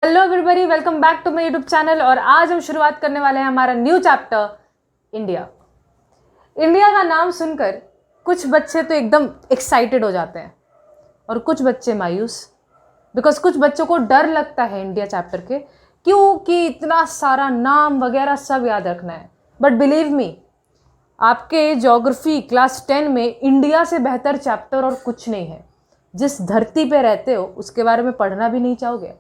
Hello everybody, welcome back to my YouTube channel. और आज हम शुरुआत करने वाले हैं हमारा न्यू चैप्टर इंडिया। इंडिया का नाम सुनकर कुछ बच्चे तो एकदम एक्साइटेड हो जाते हैं और कुछ बच्चे मायूस, बिकॉज कुछ बच्चों को डर लगता है इंडिया चैप्टर के, क्योंकि इतना सारा नाम वगैरह सब याद रखना है। बट बिलीव मी, आपके ज्योग्राफी क्लास 10 में इंडिया से बेहतर चैप्टर और कुछ नहीं है। जिस धरती पे रहते हो उसके बारे में पढ़ना भी नहीं चाहोगे?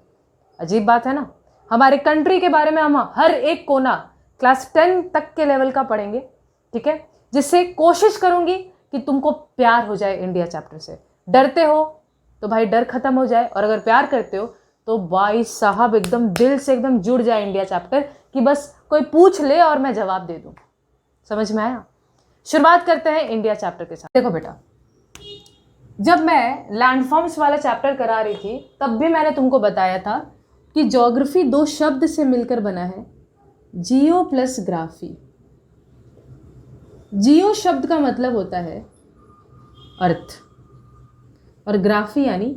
अजीब बात है ना। हमारे कंट्री के बारे में हम हर एक कोना क्लास 10 तक के लेवल का पढ़ेंगे, ठीक है, जिससे कोशिश करूंगी कि तुमको प्यार हो जाए इंडिया चैप्टर से। डरते हो तो भाई डर खत्म हो जाए, और अगर प्यार करते हो तो भाई साहब एकदम दिल से एकदम जुड़ जाए इंडिया चैप्टर, कि बस कोई पूछ ले और मैं जवाब दे दूं। समझ में आया? शुरुआत करते हैं इंडिया चैप्टर के साथ। देखो बेटा, जब मैं लैंडफॉर्म्स वाला चैप्टर करा रही थी तब भी मैंने तुमको बताया था कि ज्योग्राफी दो शब्द से मिलकर बना है, जियो प्लस ग्राफी। जियो शब्द का मतलब होता है अर्थ और ग्राफी यानी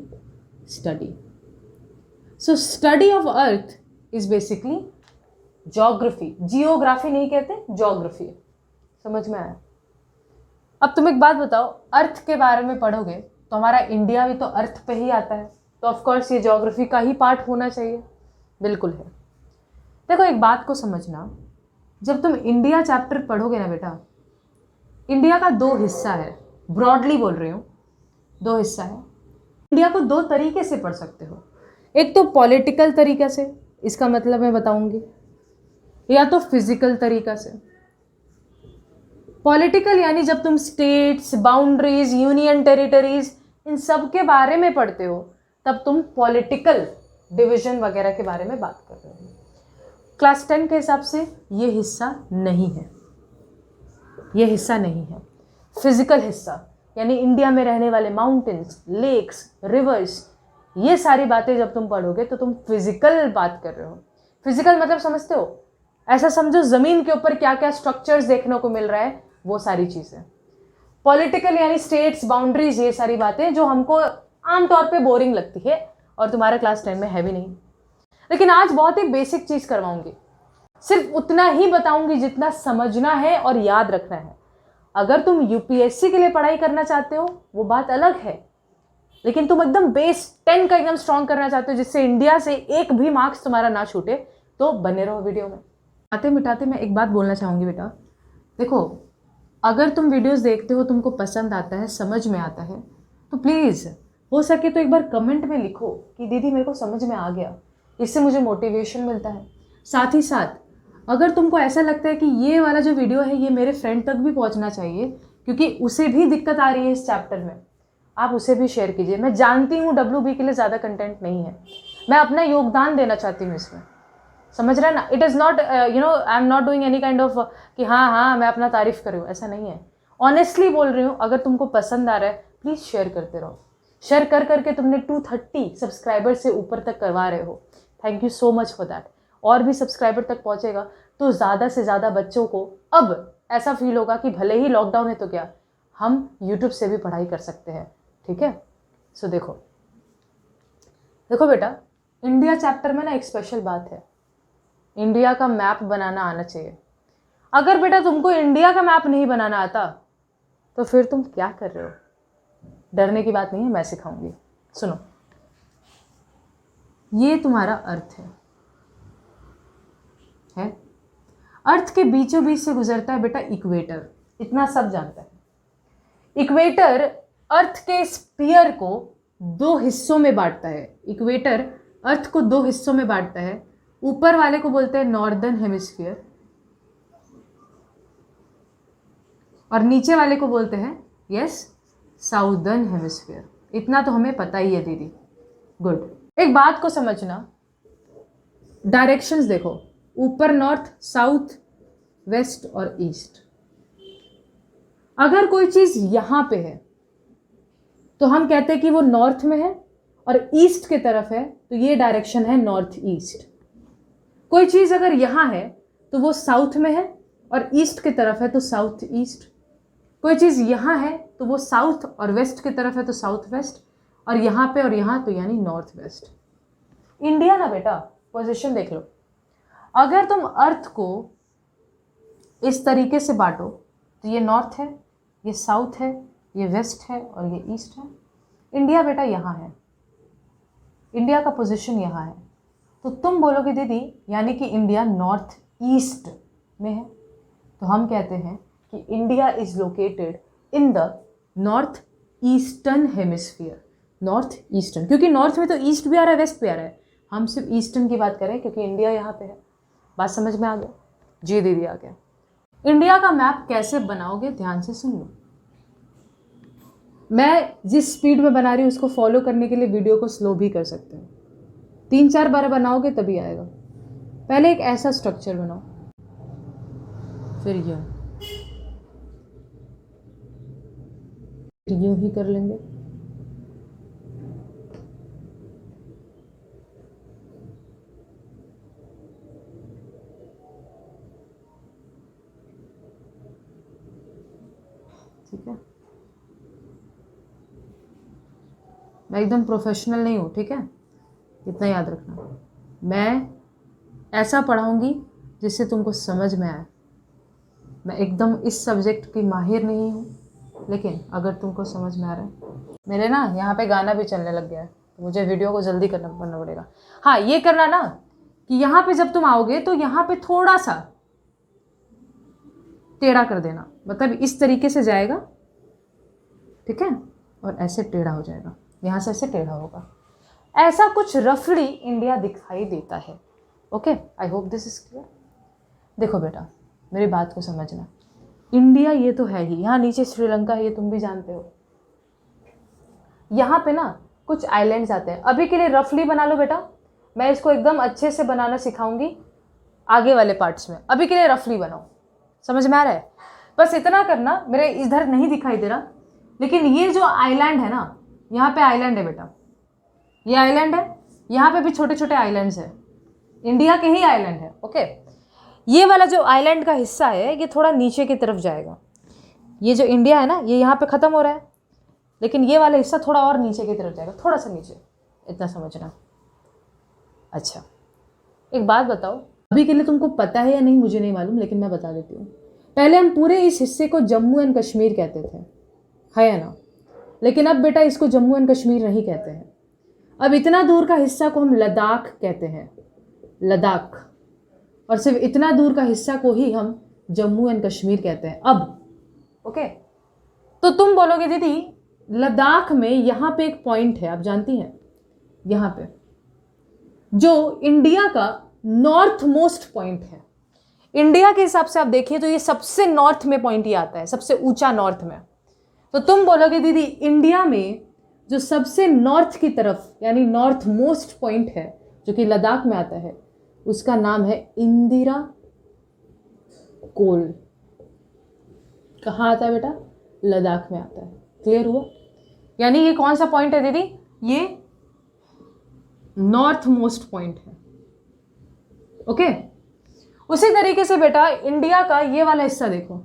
study. So study of earth is basically geography. Geography नहीं कहते, ज्योग्राफी। समझ में आया? अब तुम एक बात बताओ, अर्थ के बारे में पढ़ोगे तो हमारा इंडिया भी तो अर्थ पे ही आता है, तो ऑफ कोर्स ये ज्योग्राफी का ही पार्ट होना चाहिए। बिल्कुल है। देखो एक बात को समझना, जब तुम इंडिया चैप्टर पढ़ोगे ना बेटा, इंडिया का दो हिस्सा है। ब्रॉडली बोल रही हूँ, दो हिस्सा है। इंडिया को दो तरीके से पढ़ सकते हो। एक तो पॉलिटिकल तरीके से, इसका मतलब मैं बताऊंगी, या तो फिजिकल तरीका से। पॉलिटिकल यानी जब तुम स्टेट्स, बाउंड्रीज, यूनियन टेरिटरीज, इन सब के बारे में पढ़ते हो तब तुम पॉलिटिकल डिवीजन वगैरह के बारे में बात कर रहे हो। क्लास 10 के हिसाब से ये हिस्सा नहीं है, ये हिस्सा नहीं है। फिजिकल हिस्सा यानी इंडिया में रहने वाले माउंटेन्स, लेक्स, रिवर्स, ये सारी बातें जब तुम पढ़ोगे तो तुम फिजिकल बात कर रहे हो। फिजिकल मतलब समझते हो? ऐसा समझो ज़मीन के ऊपर क्या क्या स्ट्रक्चर्स देखने को मिल रहा है, वो सारी चीज़ें। पॉलिटिकल यानी स्टेट्स, बाउंड्रीज, ये सारी बातें जो हमको आमतौर पे बोरिंग लगती है और तुम्हारे क्लास 10 में है भी नहीं। लेकिन आज बहुत ही बेसिक चीज़ करवाऊंगी, सिर्फ उतना ही बताऊंगी जितना समझना है और याद रखना है। अगर तुम यूपीएससी के लिए पढ़ाई करना चाहते हो वो बात अलग है, लेकिन तुम एकदम बेस 10 का एकदम स्ट्रॉन्ग करना चाहते हो जिससे इंडिया से एक भी मार्क्स तुम्हारा ना छूटे, तो बने रहो वीडियो में। आते मिटाते मैं एक बात बोलना चाहूँगी बेटा, देखो अगर तुम वीडियोस देखते हो, तुमको पसंद आता है, समझ में आता है, तो प्लीज़ हो सके तो एक बार कमेंट में लिखो कि दीदी मेरे को समझ में आ गया। इससे मुझे मोटिवेशन मिलता है। साथ ही साथ अगर तुमको ऐसा लगता है कि ये वाला जो वीडियो है ये मेरे फ्रेंड तक भी पहुंचना चाहिए, क्योंकि उसे भी दिक्कत आ रही है इस चैप्टर में, आप उसे भी शेयर कीजिए। मैं जानती हूँ WB के लिए ज़्यादा कंटेंट नहीं है, मैं अपना योगदान देना चाहती हूँ इसमें। समझ रहे हैं ना? It is not I am not doing any kind of कि हाँ मैं अपना तारीफ कर रही हूँ, ऐसा नहीं है। ऑनेस्टली बोल रही हूँ, अगर तुमको पसंद आ रहा है प्लीज़ शेयर करते रहो। शेयर कर करके तुमने 230 सब्सक्राइबर से ऊपर तक करवा रहे हो, thank you so much for that. और भी सब्सक्राइबर तक पहुँचेगा तो ज़्यादा से ज़्यादा बच्चों को अब ऐसा फील होगा कि भले ही लॉकडाउन है तो क्या, हम यूट्यूब से भी पढ़ाई कर सकते हैं। ठीक है? सो देखो बेटा, इंडिया चैप्टर में ना एक स्पेशल बात है, इंडिया का मैप बनाना आना चाहिए। अगर बेटा तुमको इंडिया का मैप नहीं बनाना आता तो फिर तुम क्या कर रहे हो? डरने की बात नहीं है, मैं सिखाऊंगी। सुनो, ये तुम्हारा अर्थ है? अर्थ के बीचों बीच से गुजरता है बेटा इक्वेटर, इतना सब जानता है। इक्वेटर अर्थ के स्फीयर को दो हिस्सों में बांटता है। इक्वेटर अर्थ को दो हिस्सों में बांटता है। ऊपर वाले को बोलते हैं नॉर्दर्न हेमिस्फीयर और नीचे वाले को बोलते हैं साउदर्न हेमिस्फीयर। इतना तो हमें पता ही है दीदी। गुड। एक बात को समझना, डायरेक्शंस देखो, ऊपर नॉर्थ, साउथ, वेस्ट और ईस्ट। अगर कोई चीज यहां पे है तो हम कहते हैं कि वो नॉर्थ में है, और ईस्ट की तरफ है तो ये डायरेक्शन है नॉर्थ ईस्ट। कोई चीज अगर यहां है तो वो साउथ में है और ईस्ट की तरफ है तो साउथ ईस्ट। कोई चीज यहां है तो वो साउथ और वेस्ट की तरफ है तो साउथ वेस्ट, और यहाँ पे और यहाँ तो यानी नॉर्थ वेस्ट। इंडिया ना बेटा पोजीशन देख लो, अगर तुम अर्थ को इस तरीके से बांटो तो ये नॉर्थ है, ये साउथ है, ये वेस्ट है और ये ईस्ट है। इंडिया बेटा यहाँ है, इंडिया का पोजीशन यहाँ है। तो तुम बोलोगे दीदी यानी कि इंडिया नॉर्थ ईस्ट में है, तो हम कहते हैं कि India is located in the north eastern hemisphere. North eastern, क्योंकि नॉर्थ में तो ईस्ट भी आ रहा है, वेस्ट भी आ रहा है, हम सिर्फ ईस्टर्न की बात करें क्योंकि इंडिया यहाँ पे है। बात समझ में आ गया? जी दीदी आ गया। इंडिया का मैप कैसे बनाओगे, ध्यान से सुन लो। मैं जिस स्पीड में बना रही हूँ उसको फॉलो करने के लिए वीडियो को स्लो भी कर सकते हैं। 3-4 बार बनाओगे तभी आएगा। पहले एक ऐसा स्ट्रक्चर बनाओ, फिर यूं ही कर लेंगे। ठीक है, मैं एकदम प्रोफेशनल नहीं हूँ, ठीक है, इतना याद रखना। मैं ऐसा पढ़ाऊंगी जिससे तुमको समझ में आए। मैं एकदम इस सब्जेक्ट की माहिर नहीं हूँ, लेकिन अगर तुमको समझ में आ रहा है। मेरे ना यहाँ पे गाना भी चलने लग गया है, तो मुझे वीडियो को जल्दी करना पड़ेगा। हाँ, ये करना ना कि यहाँ पे जब तुम आओगे तो यहाँ पे थोड़ा सा टेढ़ा कर देना, मतलब इस तरीके से जाएगा, ठीक है, और ऐसे टेढ़ा हो जाएगा, यहाँ से ऐसे टेढ़ा होगा। ऐसा कुछ रफली इंडिया दिखाई देता है। Okay, I hope this is clear. देखो बेटा, मेरी बात को समझना। इंडिया ये तो है ही, यहाँ नीचे श्रीलंका है, ये तुम भी जानते हो। यहाँ पे ना कुछ आइलैंड्स आते हैं। अभी के लिए रफली बना लो बेटा, मैं इसको एकदम अच्छे से बनाना सिखाऊंगी आगे वाले पार्ट्स में। अभी के लिए रफली बनाओ, समझ में आ रहा है? बस इतना करना, मेरे इधर नहीं दिखाई दे रहा, लेकिन ये जो आइलैंड है ना, यहाँ पे आइलैंड है बेटा, ये आइलैंड है, यहाँ पे भी छोटे छोटे आइलैंड्स हैं, इंडिया के ही आइलैंड है। ओके, ये वाला जो आइलैंड का हिस्सा है ये थोड़ा नीचे की तरफ जाएगा। ये जो इंडिया है ना, ये यहाँ पे ख़त्म हो रहा है, लेकिन ये वाला हिस्सा थोड़ा और नीचे की तरफ जाएगा, थोड़ा सा नीचे, इतना समझना। अच्छा, एक बात बताओ, अभी के लिए तुमको पता है या नहीं मुझे नहीं मालूम, लेकिन मैं बता देती हूँ। पहले हम पूरे इस हिस्से को जम्मू एंड कश्मीर कहते थे, है या ना? लेकिन अब बेटा इसको जम्मू एंड कश्मीर नहीं कहते हैं। अब इतना दूर का हिस्सा को हम लद्दाख कहते हैं, लद्दाख। और सिर्फ इतना दूर का हिस्सा को ही हम जम्मू एंड कश्मीर कहते हैं अब। ओके, तो तुम बोलोगे दीदी लद्दाख में यहाँ पे एक पॉइंट है, आप जानती हैं, यहाँ पे जो इंडिया का नॉर्थ मोस्ट पॉइंट है। इंडिया के हिसाब से आप देखिए तो ये सबसे नॉर्थ में पॉइंट ही आता है, सबसे ऊंचा नॉर्थ में। तो तुम बोलोगे दीदी इंडिया में जो सबसे नॉर्थ की तरफ यानी नॉर्थ मोस्ट पॉइंट है जो कि लद्दाख में आता है, उसका नाम है इंदिरा कोल। कहाँ आता है बेटा? लद्दाख में आता है। क्लियर हुआ? यानी ये कौन सा पॉइंट है दीदी? ये नॉर्थ मोस्ट पॉइंट है। ओके, उसी तरीके से बेटा इंडिया का ये वाला हिस्सा देखो,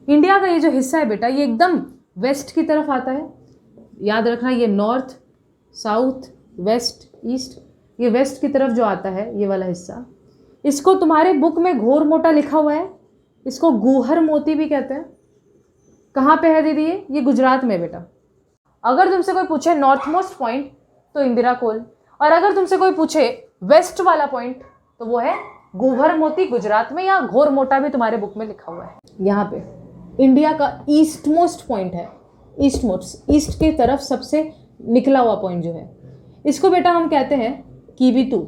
इंडिया का ये जो हिस्सा है बेटा ये एकदम वेस्ट की तरफ आता है। याद रखना, ये नॉर्थ, साउथ, वेस्ट, ईस्ट, ये वेस्ट की तरफ जो आता है ये वाला हिस्सा, इसको तुम्हारे बुक में घोर मोटा लिखा हुआ है, इसको गुहर मोती भी कहते हैं। कहाँ पे है दीदी ये गुजरात में बेटा। अगर तुमसे कोई पूछे नॉर्थ मोस्ट पॉइंट तो इंदिरा कोल, और अगर तुमसे कोई पूछे वेस्ट वाला पॉइंट तो वो है गुहर मोती, गुजरात में, या घोर मोटा भी तुम्हारे बुक में लिखा हुआ है। यहाँ पे इंडिया का ईस्ट मोस्ट पॉइंट है, ईस्ट मोस्ट, ईस्ट की तरफ सबसे निकला हुआ पॉइंट जो है, इसको बेटा हम कहते हैं कीबीतू।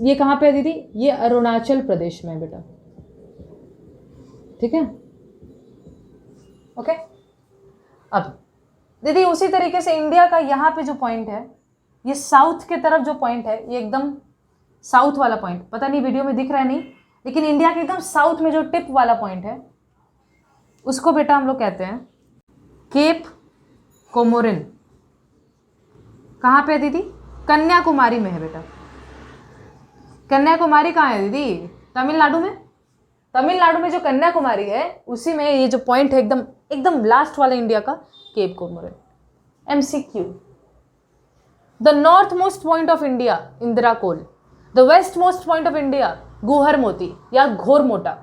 ये कहाँ पे है दीदी? ये अरुणाचल प्रदेश में है बेटा। ठीक है, ओके। अब दीदी उसी तरीके से इंडिया का यहाँ पे जो पॉइंट है, ये साउथ के तरफ जो पॉइंट है, ये एकदम साउथ वाला पॉइंट, पता नहीं वीडियो में दिख रहा है नहीं, लेकिन इंडिया के एकदम साउथ में जो टिप वाला पॉइंट है उसको बेटा हम लोग कहते हैं केप कोमोरिन। कहाँ पे है दीदी? कन्याकुमारी में है बेटा। कन्याकुमारी कहाँ है दीदी? तमिलनाडु में। तमिलनाडु में जो कन्याकुमारी है उसी में ये जो पॉइंट है एकदम लास्ट वाला इंडिया का, Cape Comorin. MCQ। The north most point of India Indira Col, the west most point of India Guhar Moti या Ghor Mota,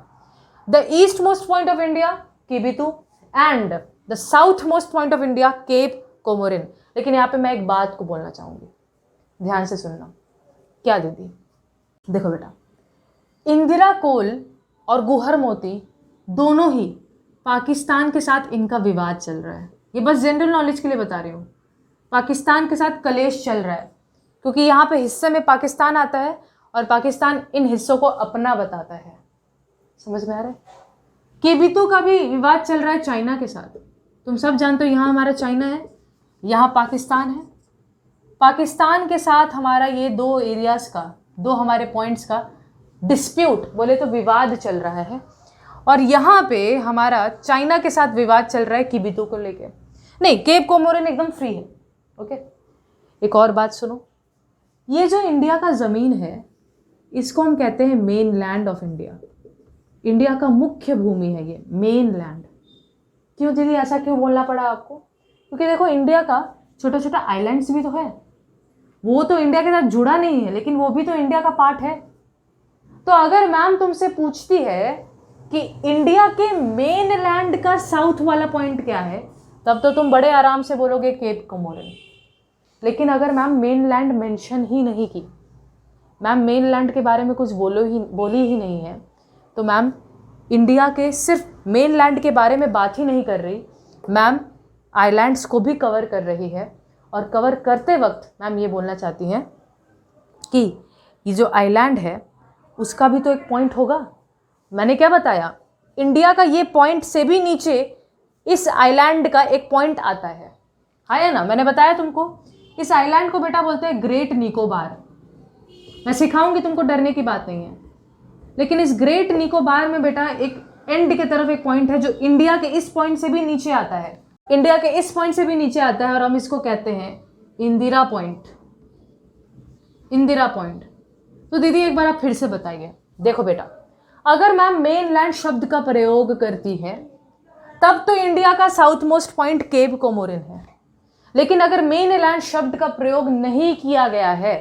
the east most point of India Kibithu and the south most point of India Cape Comorin. लेकिन यहाँ पे मैं एक बात को बोलना चाहूंगी, ध्यान से सुनना। क्या दीदी? देखो बेटा, इंदिरा कोल और गुहर मोती दोनों ही पाकिस्तान के साथ इनका विवाद चल रहा है। ये बस जनरल नॉलेज के लिए बता रही हूँ। पाकिस्तान के साथ कलेश चल रहा है क्योंकि यहाँ पे हिस्से में पाकिस्तान आता है और पाकिस्तान इन हिस्सों को अपना बताता है। समझ में आ रहा है? केबितू का भी विवाद चल रहा है चाइना के साथ। तुम सब जानते हो यहाँ हमारा चाइना है, यहाँ पाकिस्तान है। पाकिस्तान के साथ हमारा ये दो एरियाज़ का, दो हमारे पॉइंट्स का डिस्प्यूट बोले तो विवाद चल रहा है। और यहाँ पे हमारा चाइना के साथ विवाद चल रहा है किबितू को लेके। नहीं, केप कोमोरिन एकदम फ्री है। ओके, एक और बात सुनो, ये जो इंडिया का ज़मीन है इसको हम कहते हैं main land of India. India का मुख्य भूमि है ये मेन लैंड। क्यों दीदी ऐसा क्यों बोलना पड़ा आपको? क्योंकि देखो इंडिया का छोटा छोटा आइलैंड्स भी तो है, वो तो इंडिया के साथ जुड़ा नहीं है लेकिन वो भी तो इंडिया का पार्ट है। तो अगर मैम तुमसे पूछती है कि इंडिया के मेन लैंड का साउथ वाला पॉइंट क्या है, तब तो तुम बड़े आराम से बोलोगे केप कोमोरिन। लेकिन अगर मैम मेन लैंड मेंशन ही नहीं की, मैम मेन लैंड के बारे में कुछ बोली ही नहीं है, तो मैम इंडिया के सिर्फ मेन लैंड के बारे में बात ही नहीं कर रही, मैम आइलैंड्स को भी कवर कर रही है। और कवर करते वक्त मैम ये बोलना चाहती हैं कि ये जो आइलैंड है उसका भी तो एक पॉइंट होगा। मैंने क्या बताया, इंडिया का ये पॉइंट से भी नीचे इस आइलैंड का एक पॉइंट आता है ना? मैंने बताया तुमको, इस आइलैंड को बेटा बोलते हैं ग्रेट निकोबार। मैं सिखाऊंगी तुमको, डरने की बात नहीं है। लेकिन इस ग्रेट निकोबार में बेटा एक एंड के तरफ एक पॉइंट है जो इंडिया के इस पॉइंट से भी नीचे आता है, इंडिया के इस पॉइंट से भी नीचे आता है, और हम इसको कहते हैं इंदिरा पॉइंट। इंदिरा पॉइंट। तो दीदी एक बार आप फिर से बताइए। देखो बेटा, अगर मैम मेन लैंड शब्द का प्रयोग करती है तब तो इंडिया का south most point Cape Comorin है। लेकिन अगर मेन लैंड शब्द का प्रयोग नहीं किया गया है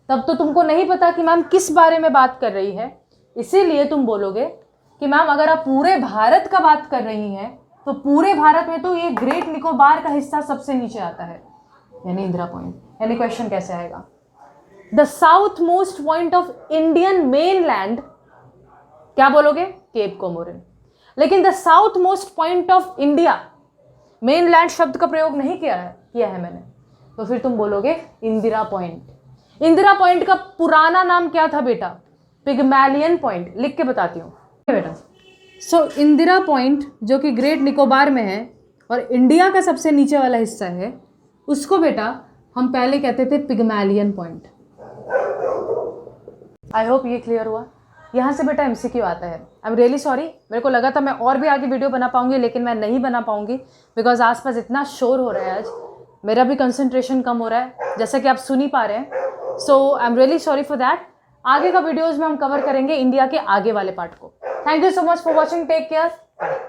तब तो तुमको नहीं पता कि मैम किस बारे में बात कर रही है। इसीलिए तुम बोलोगे कि मैम अगर आप पूरे भारत का बात कर रही हैं तो पूरे भारत में तो ये ग्रेट निकोबार का हिस्सा सबसे नीचे आता है, यानी इंदिरा पॉइंट। यानी क्वेश्चन कैसे आएगा? The south most point of Indian main land, क्या बोलोगे? Cape Comorin. लेकिन the south most point of India, main land शब्द का प्रयोग नहीं किया है मैंने, तो फिर तुम बोलोगे इंदिरा पॉइंट। इंदिरा पॉइंट का पुराना नाम क्या था बेटा? पिग्मैलियन पॉइंट। लिख के बताती हूँ बेटा। सो इंदिरा पॉइंट जो कि ग्रेट निकोबार में है और इंडिया का सबसे नीचे वाला हिस्सा है, उसको बेटा हम पहले कहते थे पिग्मैलियन पॉइंट। आई होप ये क्लियर हुआ। यहाँ से बेटा MCQ आता है। आई एम रियली सॉरी, मेरे को लगा था मैं और भी आगे वीडियो बना पाऊंगी लेकिन मैं नहीं बना पाऊंगी बिकॉज आसपास इतना शोर हो रहा है, आज मेरा भी कंसंट्रेशन कम हो रहा है जैसा कि आप सुन ही पा रहे हैं। So I am really sorry for that. आगे का वीडियोज़ में हम कवर करेंगे इंडिया के आगे वाले पार्ट को। Thank you so much for watching, take care, bye.